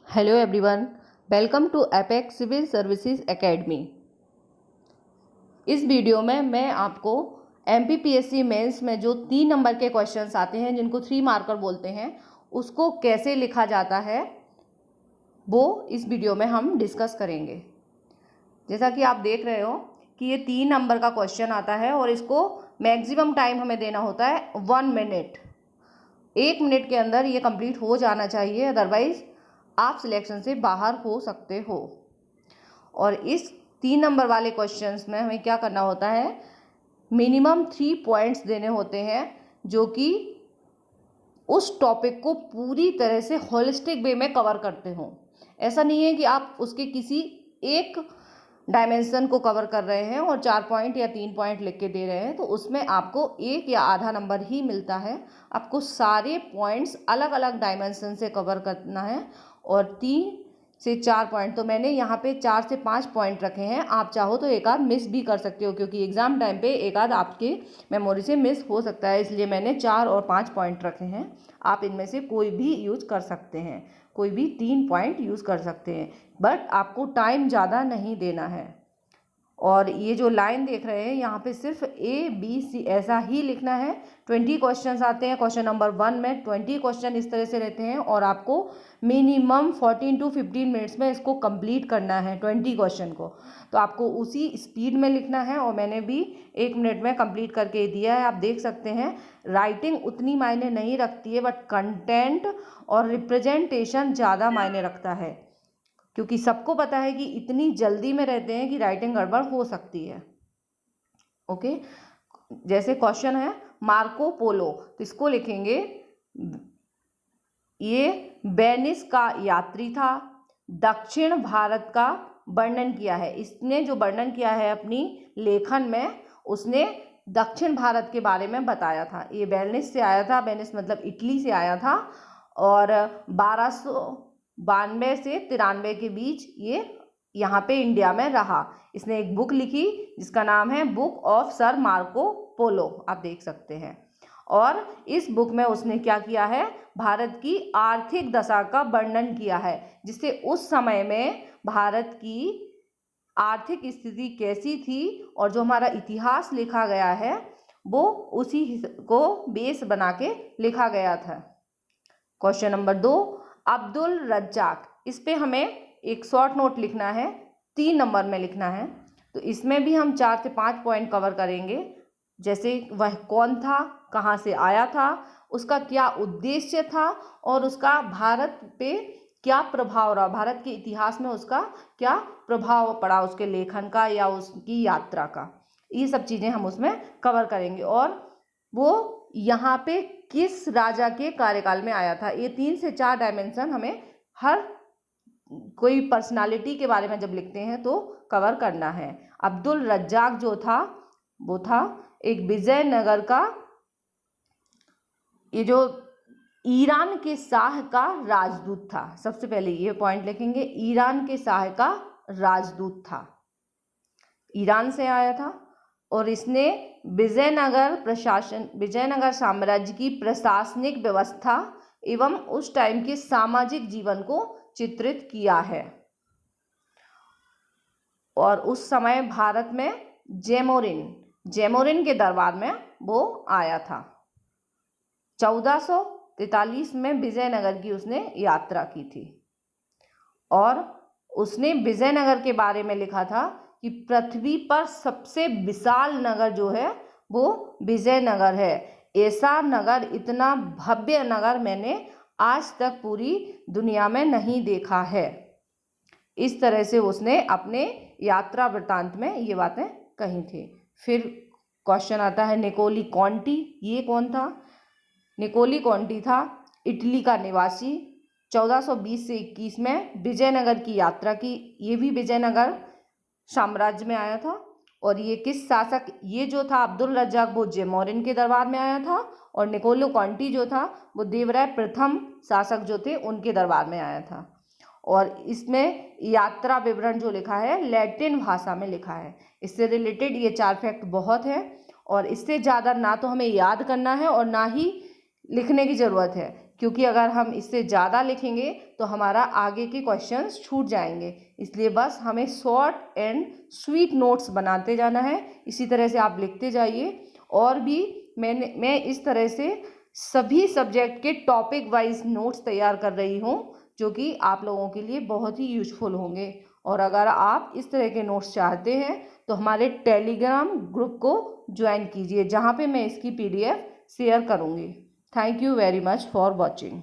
Hello everyone, welcome to Apex civil services academy. इस video में मैं आपको एमपीपीएससी मेंस में जो 3 नंबर के क्वेश्चंस आते हैं जिनको 3 मार्कर बोलते हैं उसको कैसे लिखा जाता है वो इस वीडियो में हम डिस्कस करेंगे। जैसा कि आप देख रहे हो कि ये 3 नंबर का क्वेश्चन आता है और इसको मैक्सिमम टाइम हमें देना होता है 1 मिनट। 1 मिनट के अंदर ये कंप्लीट हो जाना चाहिए, अदरवाइज आप सिलेक्शन से बाहर हो सकते हो। और इस 3 नंबर वाले क्वेश्चंस में हमें क्या करना होता है, मिनिमम 3 पॉइंट्स देने होते हैं जो कि उस टॉपिक को पूरी तरह से होलिस्टिक वे में कवर करते हों। ऐसा नहीं है कि आप उसके किसी एक डायमेंशन को कवर कर रहे हैं और 4 पॉइंट या 3 पॉइंट लिख के दे रहे हैं, तो उसमें आपको 1 या आधा नंबर ही मिलता है। आपको सारे पॉइंट्स अलग अलग डायमेंशन से कवर करना है और 3 से 4 पॉइंट, तो मैंने यहाँ पे 4 से 5 पॉइंट रखे हैं। आप चाहो तो एक आध मिस भी कर सकते हो क्योंकि एग्ज़ाम टाइम पे एक आध आपके मेमोरी से मिस हो सकता है, इसलिए मैंने 4 और 5 पॉइंट रखे हैं। आप इनमें से कोई भी यूज कर सकते हैं, कोई भी 3 पॉइंट यूज़ कर सकते हैं, बट आपको टाइम ज़्यादा नहीं देना है। और ये जो लाइन देख रहे हैं यहाँ पे सिर्फ ABC ऐसा ही लिखना है। 20 क्वेश्चंस आते हैं। क्वेश्चन नंबर 1 में 20 क्वेश्चन इस तरह से रहते हैं और आपको मिनिमम 14 to 15 मिनट्स में इसको कंप्लीट करना है 20 क्वेश्चन को। तो आपको उसी स्पीड में लिखना है और मैंने भी 1 मिनट में कंप्लीट करके दिया है। आप देख सकते हैं राइटिंग उतनी मायने नहीं रखती है, बट कंटेंट और रिप्रेजेंटेशन ज़्यादा मायने रखता है क्योंकि सबको पता है कि इतनी जल्दी में रहते हैं कि राइटिंग गड़बड़ हो सकती है। ओके, जैसे क्वेश्चन है मार्को पोलो, तो इसको लिखेंगे ये वेनिस का यात्री था, दक्षिण भारत का वर्णन किया है। इसने जो वर्णन किया है अपनी लेखन में, उसने दक्षिण भारत के बारे में बताया था। ये वेनिस से आया था, वेनिस मतलब इटली से आया था और 1292 से 93 के बीच ये यहाँ पे इंडिया में रहा। इसने एक बुक लिखी जिसका नाम है book of sir Marco Polo, आप देख सकते हैं। और इस बुक में उसने क्या किया है, भारत की आर्थिक दशा का वर्णन किया है, जिससे उस समय में भारत की आर्थिक स्थिति कैसी थी और जो हमारा इतिहास लिखा गया है वो उसी को बेस बना के लिखा गया था। क्वेश्चन नंबर 2, अब्दुल रज्जाक, इस पे हमें एक शॉर्ट नोट लिखना है, 3 नंबर में लिखना है। तो इसमें भी हम 4 से 5 पॉइंट कवर करेंगे, जैसे वह कौन था, कहाँ से आया था, उसका क्या उद्देश्य था और उसका भारत पे क्या प्रभाव रहा, भारत के इतिहास में उसका क्या प्रभाव पड़ा, उसके लेखन का या उसकी यात्रा का। ये सब चीज़ें हम उसमें कवर करेंगे और वो यहाँ पे किस राजा के कार्यकाल में आया था। ये 3 से 4 डायमेंशन हमें हर कोई पर्सनालिटी के बारे में जब लिखते हैं तो कवर करना है। अब्दुल रज्जाक जो था वो था एक विजयनगर का, ये जो ईरान के शाह का राजदूत था। सबसे पहले ये पॉइंट लिखेंगे, ईरान के शाह का राजदूत था, ईरान से आया था और इसने विजयनगर साम्राज्य की प्रशासनिक व्यवस्था एवं उस टाइम के सामाजिक जीवन को चित्रित किया है। और उस समय भारत में जेमोरिन के दरबार में वो आया था। 1443 में विजयनगर की उसने यात्रा की थी और उसने विजयनगर के बारे में लिखा था कि पृथ्वी पर सबसे विशाल नगर जो है वो विजयनगर है। ऐसा नगर, इतना भव्य नगर मैंने आज तक पूरी दुनिया में नहीं देखा है। इस तरह से उसने अपने यात्रा वृत्तांत में ये बातें कही थी। फिर क्वेश्चन आता है निकोली कॉन्टी, ये कौन था? निकोली कॉन्टी था इटली का निवासी, 1420 से 21 में विजयनगर की यात्रा की। ये भी विजयनगर साम्राज्य में आया था और ये किस शासक, ये जो था अब्दुल रज्जाक वो जेमोरिन के दरबार में आया था और निकोलो कॉन्टी जो था वो देवराय प्रथम शासक जो थे उनके दरबार में आया था। और इसमें यात्रा विवरण जो लिखा है लैटिन भाषा में लिखा है। इससे रिलेटेड ये 4 फैक्ट बहुत है और इससे ज़्यादा ना तो हमें याद करना है और ना ही लिखने की ज़रूरत है। क्योंकि अगर हम इससे ज़्यादा लिखेंगे तो हमारा आगे के क्वेश्चंस छूट जाएंगे। इसलिए बस हमें शॉर्ट एंड स्वीट नोट्स बनाते जाना है। इसी तरह से आप लिखते जाइए। और भी मैं इस तरह से सभी सब्जेक्ट के टॉपिक वाइज नोट्स तैयार कर रही हूँ, जो कि आप लोगों के लिए बहुत ही यूजफुल होंगे। और अगर आप इस तरह के नोट्स चाहते हैं तो हमारे टेलीग्राम ग्रुप को ज्वाइन कीजिए, जहाँ पे मैं इसकी PDF शेयर करूँगी। Thank you very much for watching.